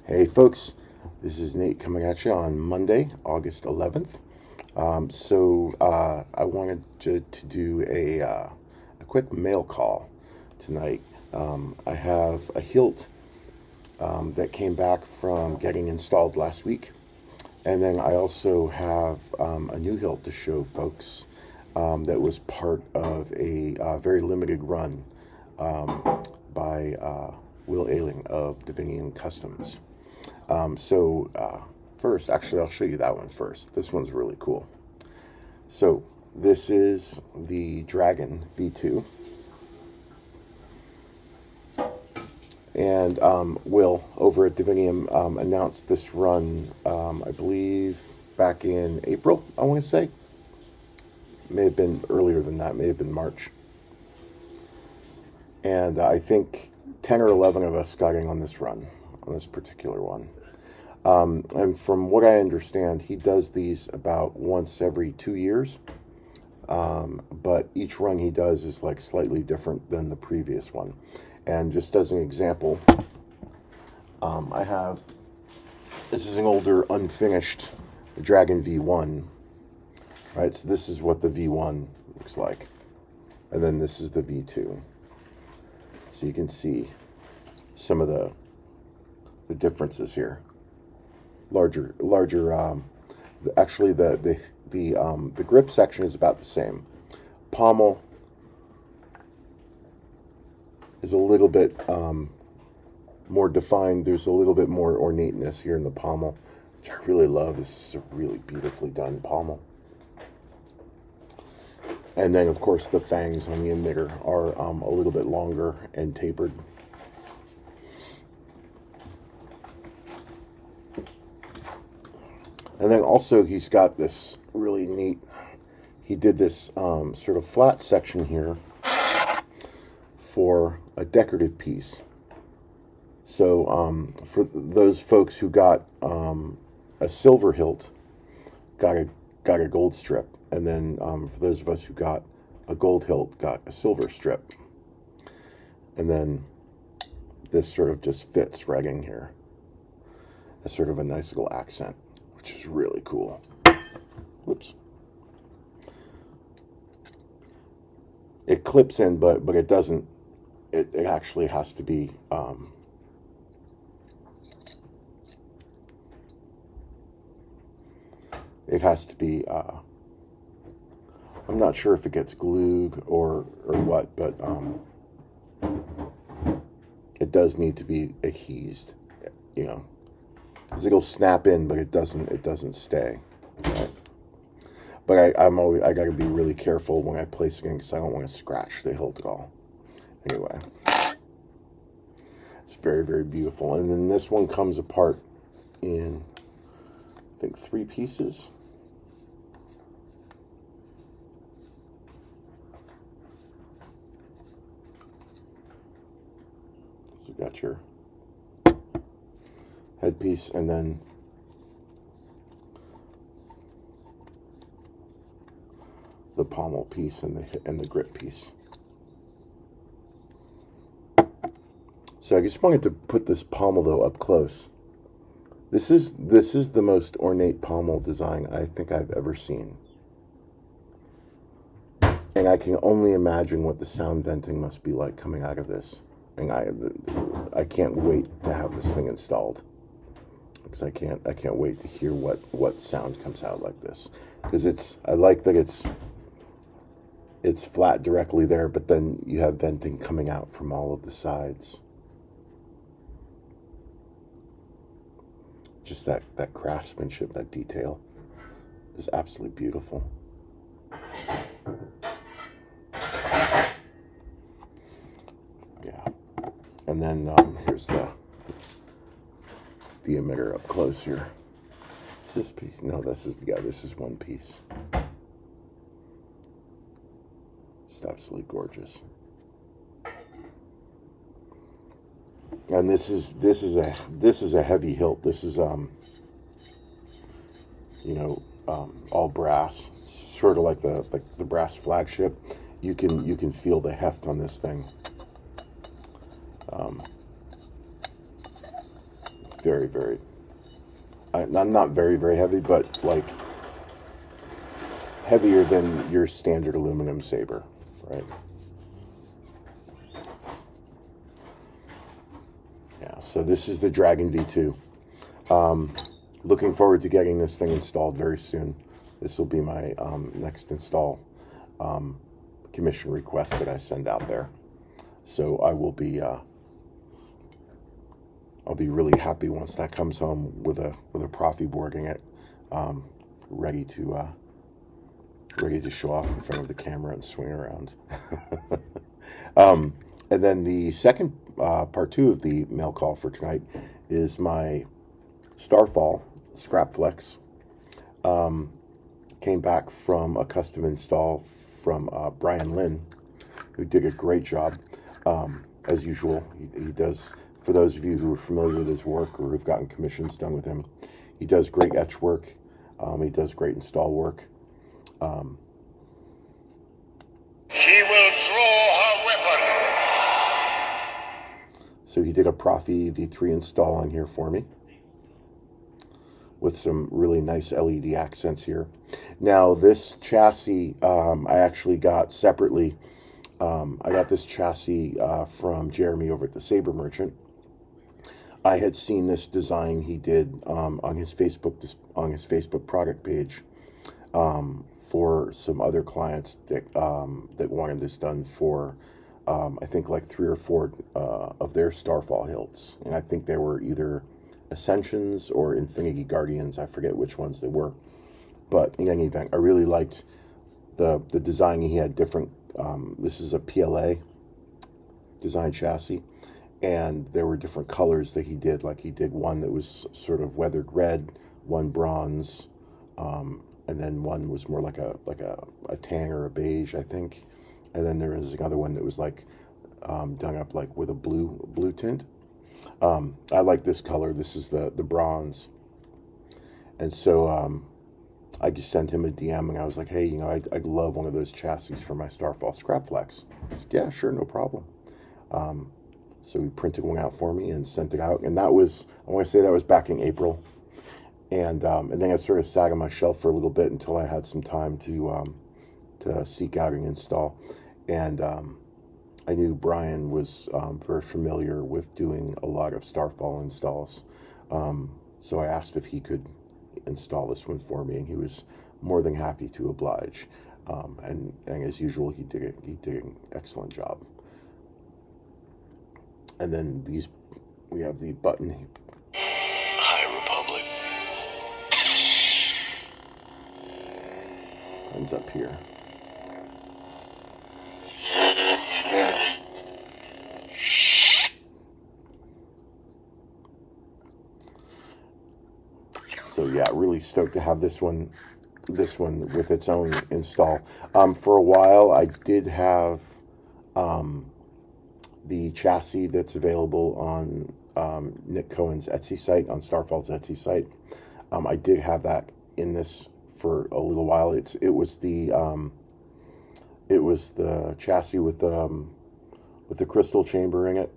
Hey folks, this is Nate coming at you on Monday, August 11th. I wanted to do a quick mail call tonight. I have a hilt that came back from getting installed last week. And then I also have a new hilt to show folks that was part of a very limited run by Will Ailing of Divinian Customs. First, actually, I'll show you that one first. This one's really cool. So this is the Dragon V2. And Will, over at Divinium, announced this run, I believe, back in April, I want to say. May have been earlier than that, may have been March. And I think 10 or 11 of us got in on this run, on this particular one. And from what I understand, he does these about once every 2 years. But each run he does is like slightly different than the previous one. And just as an example, this is an older unfinished Dragon V1, right? So this is what the V1 looks like. And then this is the V2. So you can see some of the differences here. Larger. Actually, the grip section is about the same. Pommel is a little bit more defined. There's a little bit more ornateness here in the pommel, which I really love. This is a really beautifully done pommel. And then, of course, the fangs on the emitter are a little bit longer and tapered. And then also he's got this really neat, he did this sort of flat section here for a decorative piece. So for those folks who got a silver hilt, got a gold strip. And then for those of us who got a gold hilt, got a silver strip. And then this sort of just fits right in here. As sort of a nice little accent, which is really cool. Whoops. It clips in, but it doesn't. It actually has to be I'm not sure if it gets glued or what, but it does need to be adhesed, you know, because it'll snap in, but it doesn't stay. Right? But I got to be really careful when I place it in, because I don't want to scratch the hilt at all. Anyway, it's very, very beautiful. And then this one comes apart in, I think, 3 pieces. So you got your headpiece, and then the pommel piece and the grip piece. So I just wanted to put this pommel though up close. This is the most ornate pommel design I think I've ever seen. And I can only imagine what the sound venting must be like coming out of this. And I can't wait to have this thing installed, because I can't wait to hear what sound comes out like this. Because I like that it's flat directly there, but then you have venting coming out from all of the sides. Just that craftsmanship, that detail is absolutely beautiful. Yeah. And then here's the emitter up close here. Is this piece? No, this is one piece. Just absolutely gorgeous. And this is a heavy hilt. This is all brass, sort of like the brass flagship. You can feel the heft on this thing. very, very, I'm not very, very heavy, but like heavier than your standard aluminum saber, right? Yeah, so this is the Dragon V2. Looking forward to getting this thing installed very soon. This will be my next install commission request that I send out there. So I will be, I'll be really happy once that comes home with a Profi boarding it, ready to show off in front of the camera and swing around. And then the second part two of the mail call for tonight is my Starfall Scrap Flex. Came back from a custom install from Brian Lynn, who did a great job. As usual, he does, for those of you who are familiar with his work or who've gotten commissions done with him, he does great etch work. He does great install work. She will draw her weapon. So he did a Profi V3 install on here for me, with some really nice LED accents here. Now this chassis I actually got separately. I got this chassis from Jeremy over at the Saber Merchant. I had seen this design he did on his Facebook product page for some other clients that that wanted this done for I think like 3 or 4 of their Starfall hilts, and I think they were either Ascensions or Infinity Guardians. I forget which ones they were, but in any event, I really liked the design. He had different. This is a PLA design chassis, and there were different colors that he did. Like he did one that was sort of weathered red, one bronze, and then one was more like a tan or a beige, I think. And then there was another one that was like done up like with a blue tint. I like this color. This is the bronze. And so I just sent him a DM and I was like, hey, you know, I'd love one of those chassis for my Starfall Scrap Flex. He said, yeah, sure, no problem. So he printed one out for me and sent it out. And that was, I want to say that was back in April. And then it sort of sat on my shelf for a little bit until I had some time to seek out and install. And I knew Brian was very familiar with doing a lot of Starfall installs. So I asked if he could install this one for me, and he was more than happy to oblige. And as usual, he did an excellent job. And then we have the button. High Republic. Ends up here. So yeah, really stoked to have this one with its own install. For a while, I did have the chassis that's available on Nick Cohen's Etsy site, on Starfall's Etsy site. I did have that in this for a little while. It was the chassis with the crystal chamber in it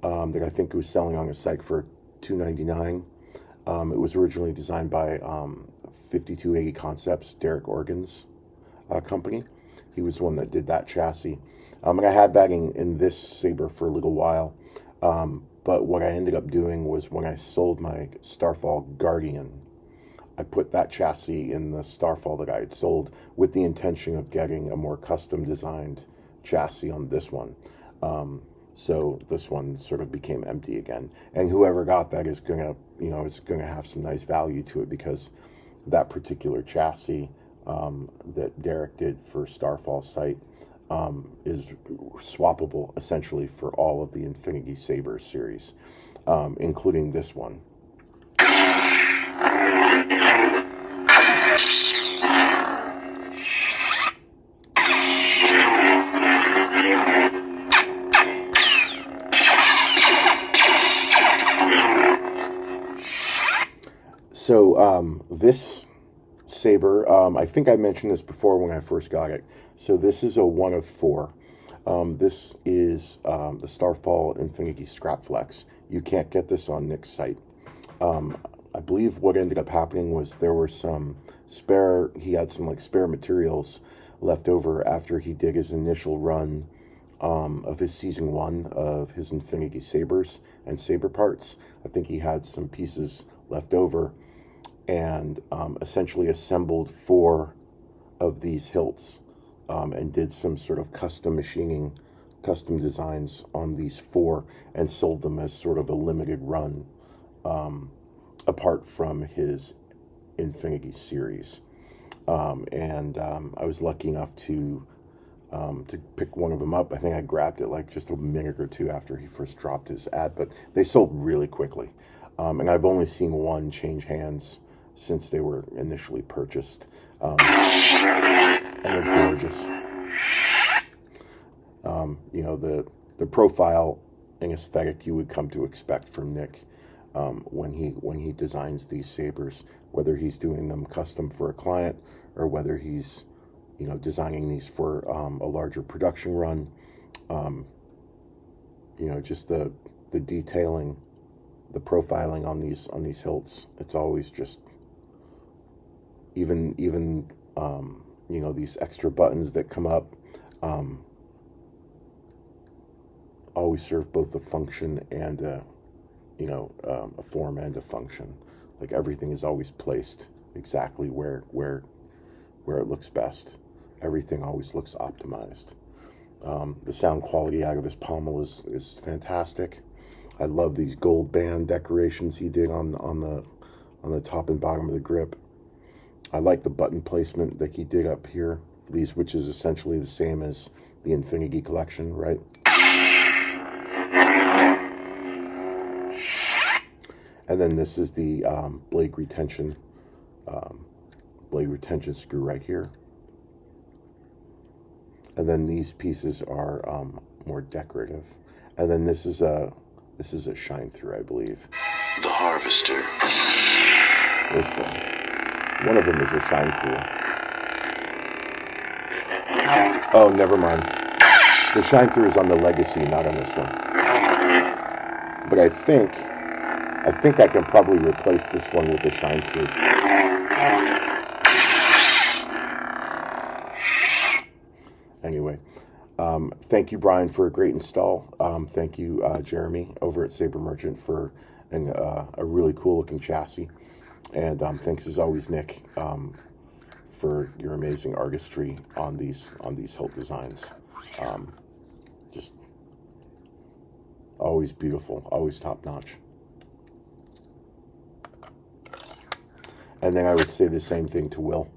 that I think was selling on his site for $299. It was originally designed by 5280 Concepts, Derek Organ's company. He was the one that did that chassis. And I had that in this saber for a little while. But what I ended up doing was when I sold my Starfall Guardian, I put that chassis in the Starfall that I had sold with the intention of getting a more custom designed chassis on this one. So this one sort of became empty again. And whoever got that is gonna, it's gonna have some nice value to it, because that particular chassis that Derek did for Starfall's site is swappable essentially for all of the Infinity Saber series, including this one. So this saber, I think I mentioned this before when I first got it. So this is a 1 of 4. This is the Starfall Infinity Scrap Flex. You can't get this on Nick's site. I believe what ended up happening was there were some he had some like spare materials left over after he did his initial run of his season 1 of his Infinity Sabers and saber parts. I think he had some pieces left over and essentially assembled 4 of these hilts and did some sort of custom machining, custom designs on these 4 and sold them as sort of a limited run apart from his Infinity series. I was lucky enough to pick one of them up. I think I grabbed it like just a minute or 2 after he first dropped his ad, but they sold really quickly. And I've only seen one change hands since they were initially purchased. And they're gorgeous. You know, the profile and aesthetic you would come to expect from Nick when he designs these sabers, whether he's doing them custom for a client or whether he's, you know, designing these for a larger production run. You know, just the detailing, the profiling on these hilts. It's always just even you know, these extra buttons that come up always serve both a function and you know, a form and a function. Like everything is always placed exactly where it looks best. Everything always looks optimized. The sound quality out of this pommel is fantastic. I love these gold band decorations he did on the top and bottom of the grip. I like the button placement that he did up here, these, which is essentially the same as the Infinity collection, right? And then this is the blade retention screw right here. And then these pieces are more decorative. And then this is a shine through, I believe. The Harvester. One of them is a shine through. Oh, never mind. The shine through is on the Legacy, not on this one. But I think I can probably replace this one with the shine through. Anyway, thank you, Brian, for a great install. Thank you, Jeremy, over at Saber Merchant, for a really cool looking chassis. And thanks as always, Nick, for your amazing artistry on these hilt designs. Just always beautiful, always top notch. And then I would say the same thing to Will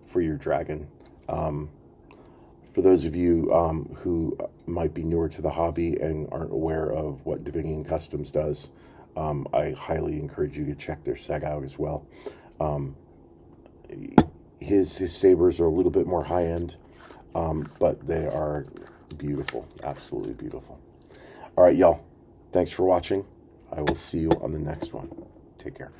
for your dragon. For those of you who might be newer to the hobby and aren't aware of what Divinian Customs does, I highly encourage you to check their set out as well. His sabers are a little bit more high-end, but they are beautiful, absolutely beautiful. All right, y'all, thanks for watching. I will see you on the next one. Take care.